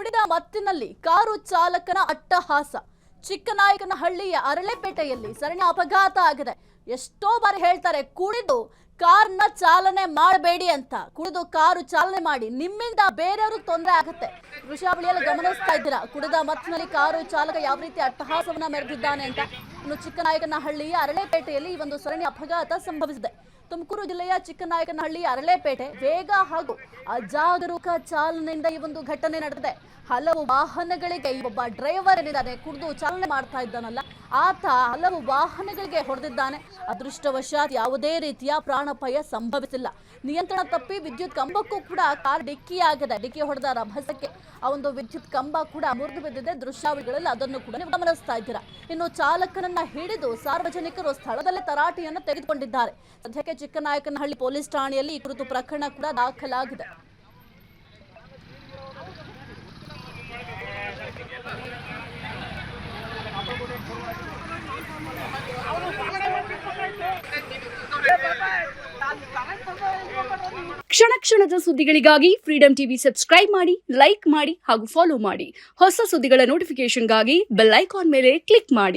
ಕುಡಿದ ಮತ್ತಿನಲ್ಲಿ ಕಾರು ಚಾಲಕನ ಅಟ್ಟಹಾಸ. ಚಿಕ್ಕನಾಯಕನಹಳ್ಳಿಯ ಅರಳೆಪೇಟೆಯಲ್ಲಿ ಸರಣಿ ಅಪಘಾತ ಆಗಿದೆ. ಎಷ್ಟೋ ಬಾರಿ ಹೇಳ್ತಾರೆ ಕುಡಿದು ಕಾರ್ನ ಚಾಲನೆ ಮಾಡಬೇಡಿ ಅಂತ. ಕುಡಿದು ಕಾರು ಚಾಲನೆ ಮಾಡಿ ನಿಮ್ಮಿಂದ ಬೇರೆಯವರು ತೊಂದರೆ ಆಗುತ್ತೆ. ದೃಶ್ಯಾವಳಿಯಲ್ಲಿ ಗಮನಿಸ್ತಾ ಇದ್ದೀರಾ ಕುಡಿದ ಮತ್ತಿನಲ್ಲಿ ಕಾರು ಚಾಲಕ ಯಾವ ರೀತಿ ಅಟ್ಟಹಾಸವನ್ನ ಮೆರೆದಿದ್ದಾನೆ ಅಂತ. ಇನ್ನು ಚಿಕ್ಕನಾಯಕನಹಳ್ಳಿಯ ಅರಳೆಪೇಟೆಯಲ್ಲಿ ಈ ಒಂದು ಸರಣಿ ಅಪಘಾತ ಸಂಭವಿಸಿದೆ. ತುಮಕೂರು ಜಿಲ್ಲೆಯ ಚಿಕ್ಕನಾಯಕನಹಳ್ಳಿ ಅರಳೆಪೇಟೆ ವೇಗ ಹಾಗೂ ಅಜಾಗರೂಕ ಚಾಲನೆಯಿಂದ ಈ ಒಂದು ಘಟನೆ ನಡೆದಿದೆ. ಹಲವು ವಾಹನಗಳಿಗೆ ಒಬ್ಬ ಡ್ರೈವರ್ ಏನಿದ್ದಾನೆ ಕುಡಿದು ಚಾಲನೆ ಮಾಡ್ತಾ ಇದ್ದಾನಲ್ಲ ಆತ ಹಲವು ವಾಹನಗಳಿಗೆ ಹೊಡೆದಿದ್ದಾನೆ. ಅದೃಷ್ಟವಶಾತ್ ಯಾವುದೇ ರೀತಿಯ ಪ್ರಾಣಾಪಾಯ ಸಂಭವಿಸಿಲ್ಲ. ನಿಯಂತ್ರಣ ತಪ್ಪಿ ವಿದ್ಯುತ್ ಕಂಬಕ್ಕೂ ಕೂಡ ಕಾರ್ ಡಿಕ್ಕಿಯಾಗಿದೆ. ಡಿಕ್ಕಿ ಹೊಡೆದ ರಭಸಕ್ಕೆ ಆ ಒಂದು ವಿದ್ಯುತ್ ಕಂಬ ಕೂಡ ಮುರಿದು ಬಿದ್ದಿದೆ. ದೃಶ್ಯಾವಳಿಗಳಲ್ಲಿ ಅದನ್ನು ಕೂಡ ನೀವು ಗಮನಿಸ್ತಾ ಇದ್ದೀರಾ. ಇನ್ನು ಚಾಲಕನನ್ನ ಹಿಡಿದು ಸಾರ್ವಜನಿಕರು ಸ್ಥಳದಲ್ಲೇ ತರಾಟೆಯನ್ನು ತೆಗೆದುಕೊಂಡಿದ್ದಾರೆ. ಸದ್ಯಕ್ಕೆ ಚಿಕ್ಕನಾಯಕನಹಳ್ಳಿ ಪೊಲೀಸ್ ಠಾಣೆಯಲ್ಲಿ ಈ ಕುರಿತು ಪ್ರಕರಣ ಕೂಡ ದಾಖಲಾಗಿದೆ. ಕ್ಷಣ ಕ್ಷಣದ ಸುದ್ದಿಗಳಿಗಾಗಿ ಫ್ರೀಡಂ ಟಿವಿ ಸಬ್ಸ್ಕ್ರೈಬ್ ಮಾಡಿ, ಲೈಕ್ ಮಾಡಿ ಹಾಗೂ ಫಾಲೋ ಮಾಡಿ. ಹೊಸ ಸುದ್ದಿಗಳ ನೋಟಿಫಿಕೇಶನ್ಗಾಗಿ ಬೆಲ್ ಐಕಾನ್ ಮೇಲೆ ಕ್ಲಿಕ್ ಮಾಡಿ.